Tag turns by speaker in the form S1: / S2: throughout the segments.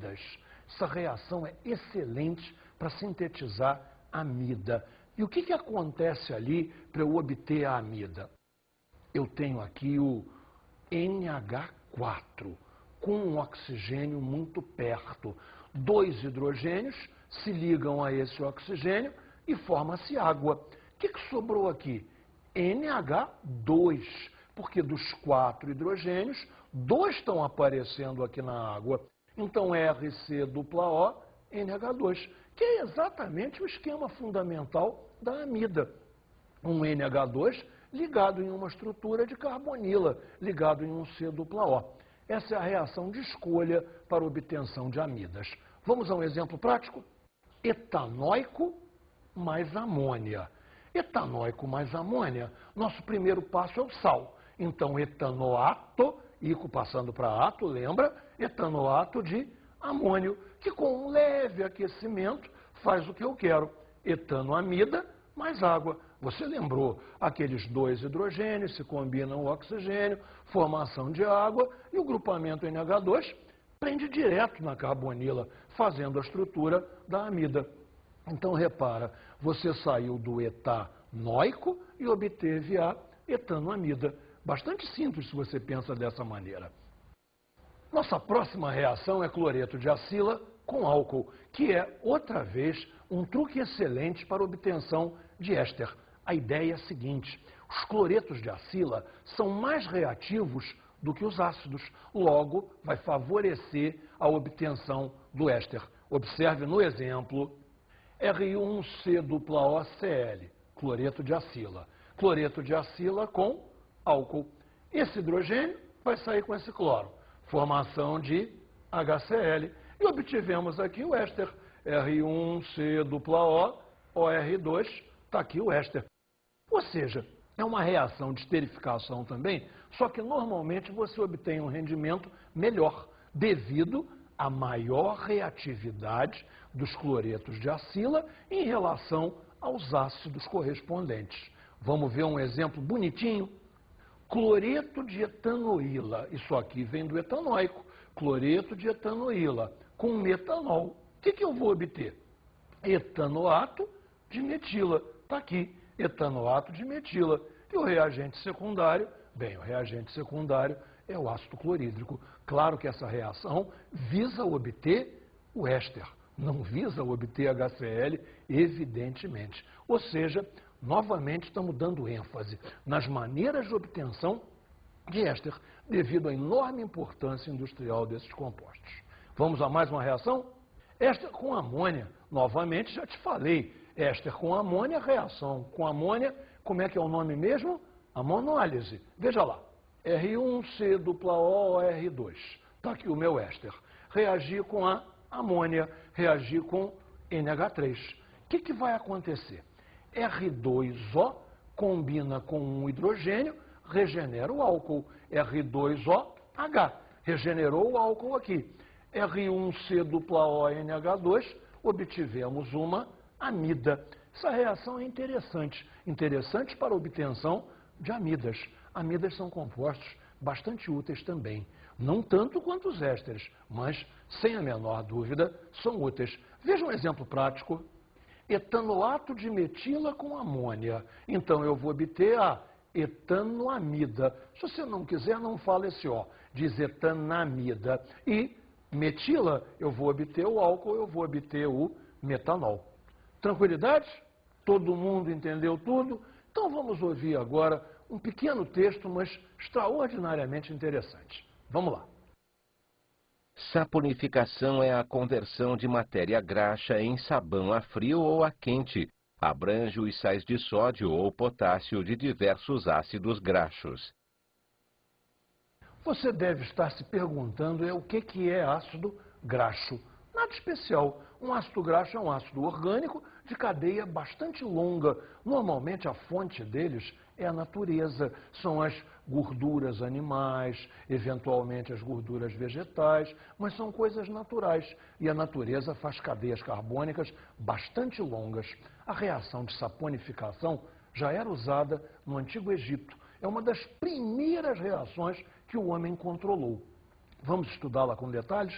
S1: Essa reação é excelente para sintetizar amida. E o que acontece ali para eu obter a amida? Eu tenho aqui o NH4 com um oxigênio muito perto. 2 hidrogênios se ligam a esse oxigênio e forma-se água. O que sobrou aqui? NH2, porque dos 4 hidrogênios, 2 estão aparecendo aqui na água. Então, RC2O, NH2, que é exatamente o esquema fundamental da amida. Um NH2 ligado em uma estrutura de carbonila, ligado em um C2O. Essa é a reação de escolha para obtenção de amidas. Vamos a um exemplo prático? Etanóico mais amônia. Etanóico mais amônia, nosso primeiro passo é o sal. Então, etanoato, ico passando para ato, lembra? Etanoato de amônio, que com um leve aquecimento faz o que eu quero. Etanoamida mais água. Você lembrou? Aqueles 2 hidrogênios se combinam o oxigênio, formação de água, e o grupamento NH2 prende direto na carbonila, fazendo a estrutura da amida. Então, repara, você saiu do etanóico e obteve a etanoamida. Bastante simples se você pensa dessa maneira. Nossa próxima reação é cloreto de acila com álcool, que é, outra vez, um truque excelente para a obtenção de éster. A ideia é a seguinte: os cloretos de acila são mais reativos do que os ácidos, logo vai favorecer a obtenção do éster. Observe no exemplo R1C2OCl, cloreto de acila. Cloreto de acila com álcool. Esse hidrogênio vai sair com esse cloro, formação de HCl. E obtivemos aqui o éster, R1C2O, OR2, está aqui o éster. Ou seja, é uma reação de esterificação também, só que normalmente você obtém um rendimento melhor, devido à maior reatividade dos cloretos de acila em relação aos ácidos correspondentes. Vamos ver um exemplo bonitinho? Cloreto de etanoíla, isso aqui vem do etanóico, cloreto de etanoíla com metanol. O que eu vou obter? Etanoato de metila, está aqui, etanoato de metila. E o reagente secundário? Bem, o reagente secundário é o ácido clorídrico. Claro que essa reação visa obter o éster, não visa obter HCl, evidentemente. Ou seja, novamente estamos dando ênfase nas maneiras de obtenção de éster, devido à enorme importância industrial desses compostos. Vamos a mais uma reação? Éster com amônia. Novamente, já te falei, éster com amônia, reação com amônia, como é que é o nome mesmo? Amonólise. Veja lá, R1C2OR2. Está aqui o meu éster. Reagir com a amônia, reagir com NH3. O que vai acontecer? R2O combina com um hidrogênio, regenera o álcool. R2OH, regenerou o álcool aqui. R1C2ONH2, obtivemos uma amida. Essa reação é interessante, interessante para a obtenção de amidas. Amidas são compostos bastante úteis também. Não tanto quanto os ésteres, mas, sem a menor dúvida, são úteis. Veja um exemplo prático. Etanoato de metila com amônia. Então, eu vou obter a etanoamida. Se você não quiser, não fala esse O. Diz etanamida. E metila, eu vou obter o álcool, eu vou obter o metanol. Tranquilidade? Todo mundo entendeu tudo? Então, vamos ouvir agora um pequeno texto, mas extraordinariamente interessante. Vamos lá.
S2: Saponificação é a conversão de matéria graxa em sabão a frio ou a quente. Abrange os sais de sódio ou potássio de diversos ácidos graxos.
S1: Você deve estar se perguntando o que é ácido graxo. Nada especial. Um ácido graxo é um ácido orgânico de cadeia bastante longa. Normalmente a fonte deles é a natureza. São as gorduras animais, eventualmente as gorduras vegetais, mas são coisas naturais. E a natureza faz cadeias carbônicas bastante longas. A reação de saponificação já era usada no Antigo Egito. É uma das primeiras reações que o homem controlou. Vamos estudá-la com detalhes?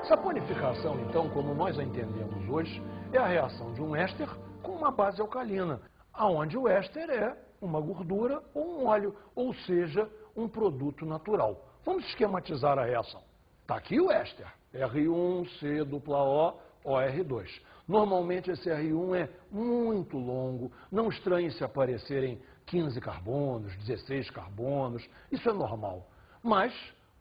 S1: Saponificação, então, como nós a entendemos hoje, é a reação de um éster com uma base alcalina, onde o éster é uma gordura ou um óleo, ou seja, um produto natural. Vamos esquematizar a reação. Está aqui o éster, R1, CO, OR2. Normalmente esse R1 é muito longo, não estranhe se aparecerem 15 carbonos, 16 carbonos, isso é normal. Mas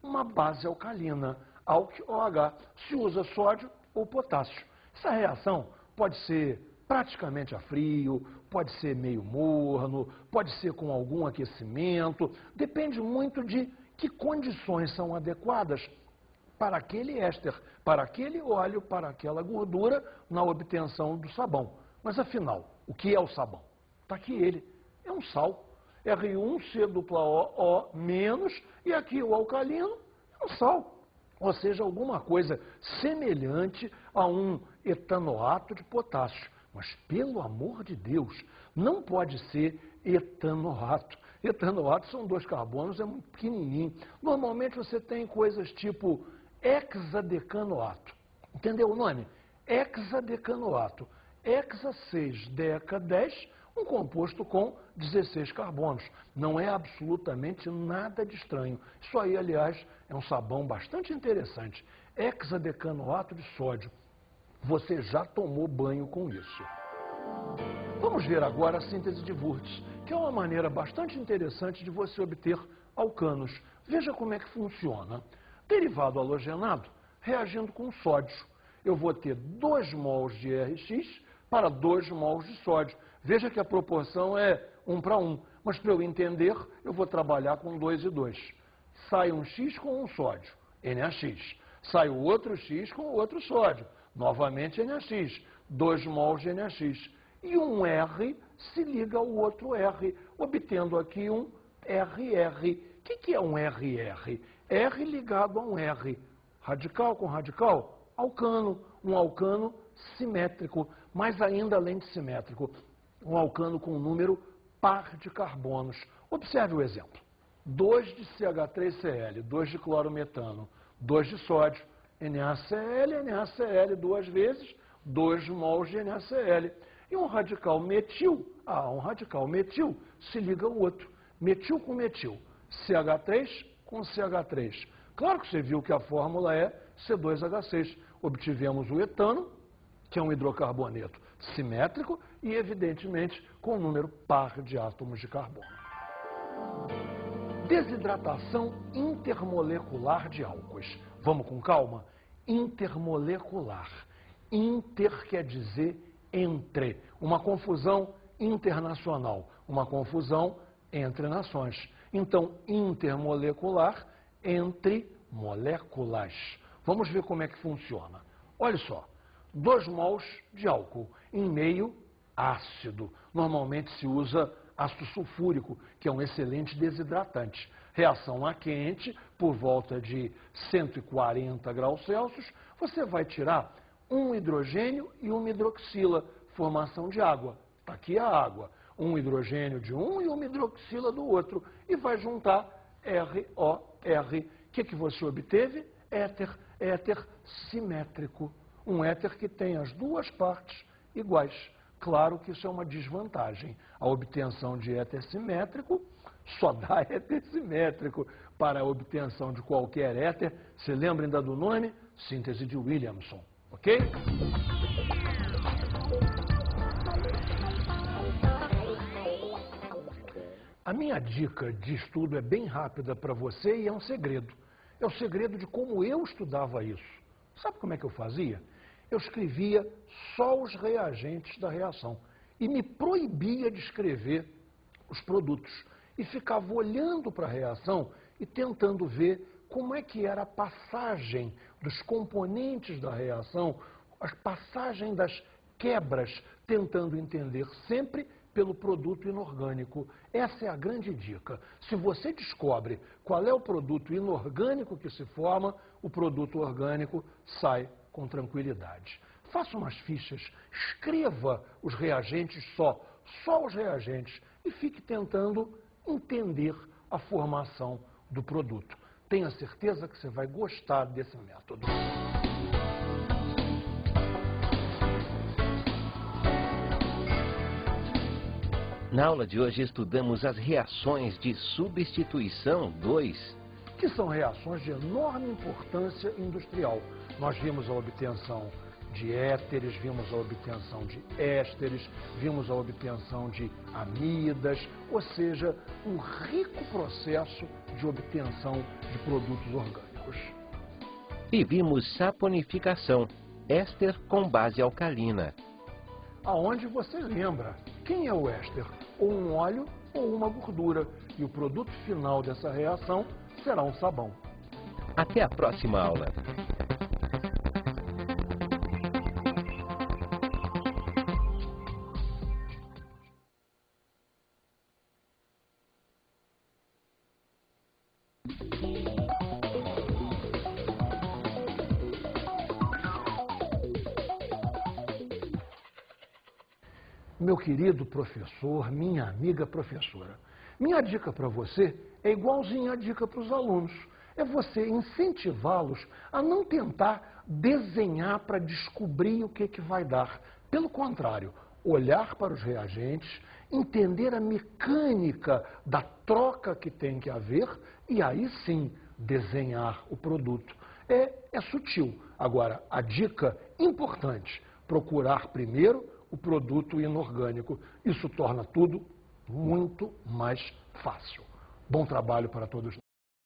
S1: uma base alcalina, AlCOH, se usa sódio ou potássio. Essa reação pode ser praticamente a frio, pode ser meio morno, pode ser com algum aquecimento, depende muito de que condições são adequadas para aquele éster, para aquele óleo, para aquela gordura na obtenção do sabão. Mas afinal, o que é o sabão? Está aqui ele, é um sal. R1, CO, e aqui o alcalino é um sal. Ou seja, alguma coisa semelhante a um etanoato de potássio. Mas, pelo amor de Deus, não pode ser etanoato. Etanoato são 2 carbonos, é muito pequenininho. Normalmente você tem coisas tipo hexadecanoato. Entendeu o nome? Hexadecanoato. Hexa 6, deca 10, um composto com 16 carbonos. Não é absolutamente nada de estranho. Isso aí, aliás, é um sabão bastante interessante. Hexadecanoato de sódio. Você já tomou banho com isso. Vamos ver agora a síntese de Wurtz, que é uma maneira bastante interessante de você obter alcanos. Veja como é que funciona. Derivado halogenado, reagindo com sódio. Eu vou ter 2 mols de RX para 2 mols de sódio. Veja que a proporção é 1 para 1, mas para eu entender, eu vou trabalhar com 2 e 2. Sai um X com um sódio, NaX. Sai o outro X com o outro sódio, novamente NaX. 2 mols de NaX. E um R se liga ao outro R, obtendo aqui um RR. O que é um RR? R ligado a um R. Radical com radical? Alcano. Um alcano simétrico, mas ainda além de simétrico, um alcano com um número par de carbonos. Observe o exemplo. 2 de CH3Cl, 2 de clorometano, 2 de sódio, NaCl, NaCl 2 vezes, 2 mols de NaCl. E um radical metil, um radical metil se liga ao outro. Metil com metil, CH3 com CH3. Claro que você viu que a fórmula é C2H6. Obtivemos o etano, que é um hidrocarboneto simétrico e, evidentemente, com um número par de átomos de carbono. Desidratação intermolecular de álcoois. Vamos com calma? Intermolecular. Inter quer dizer entre. Uma confusão internacional, uma confusão entre nações. Então, intermolecular, entre moléculas. Vamos ver como é que funciona. Olha só, 2 mols de álcool em meio ácido. Normalmente se usa ácido sulfúrico, que é um excelente desidratante. Reação a quente, por volta de 140 graus Celsius, você vai tirar um hidrogênio e uma hidroxila, formação de água. Está aqui a água. Um hidrogênio de um e uma hidroxila do outro. E vai juntar ROR. O que você obteve? Éter. Éter simétrico. Um éter que tem as 2 partes iguais. Claro que isso é uma desvantagem. A obtenção de éter simétrico só dá éter simétrico. Para a obtenção de qualquer éter, se lembra ainda do nome? Síntese de Williamson. Ok? A minha dica de estudo é bem rápida para você e é um segredo. É o segredo de como eu estudava isso. Sabe como é que eu fazia? Eu escrevia só os reagentes da reação e me proibia de escrever os produtos. E ficava olhando para a reação e tentando ver como é que era a passagem dos componentes da reação, a passagem das quebras, tentando entender sempre pelo produto inorgânico. Essa é a grande dica. Se você descobre qual é o produto inorgânico que se forma, o produto orgânico sai com tranquilidade. Faça umas fichas, escreva os reagentes só os reagentes, e fique tentando entender a formação do produto. Tenha certeza que você vai gostar desse método.
S2: Na aula de hoje estudamos as reações de substituição 2.
S1: Que são reações de enorme importância industrial. Nós vimos a obtenção de éteres, vimos a obtenção de ésteres, vimos a obtenção de amidas, ou seja, um rico processo de obtenção de produtos orgânicos.
S2: E vimos saponificação, éster com base alcalina.
S1: Aonde você lembra quem é o éster? Ou um óleo ou uma gordura. E o produto final dessa reação será um sabão.
S2: Até a próxima aula.
S1: Meu querido professor, minha amiga professora, minha dica para você é igualzinha a dica para os alunos. É você incentivá-los a não tentar desenhar para descobrir o que vai dar. Pelo contrário, olhar para os reagentes, entender a mecânica da troca que tem que haver e aí sim desenhar o produto. É sutil. Agora, a dica importante, procurar primeiro o produto inorgânico. Isso torna tudo muito mais fácil. Bom trabalho para todos nós.